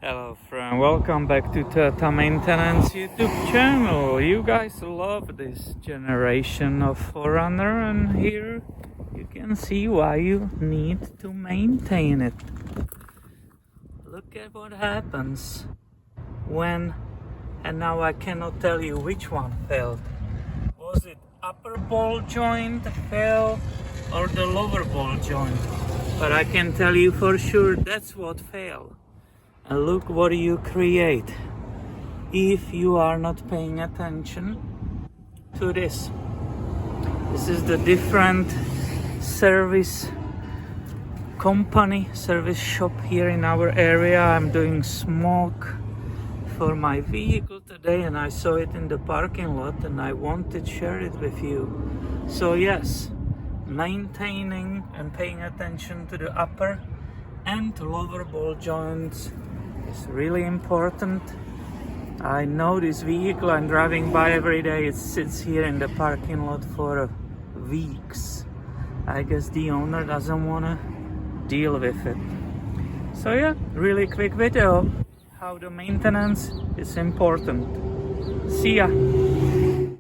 Hello friend, welcome back to Toyota Maintenance YouTube channel. You guys love this generation of 4Runner, and here you can see why you need to maintain it. Look at what happens when, and now I cannot tell you which one failed. Was it upper ball joint fail or the lower ball joint? But I can tell you for sure that's what failed. And look what you create if you are not paying attention to this. This is the different service company, service shop here in our area. I'm doing smoke for my vehicle today and I saw it in the parking lot and I wanted to share it with you. So yes, maintaining and paying attention to the upper and lower ball joints is really important. I know this vehicle I'm driving by every day. It sits here in the parking lot for weeks. I guess the owner doesn't want to deal with it. So yeah, really quick video how the maintenance is important. See ya.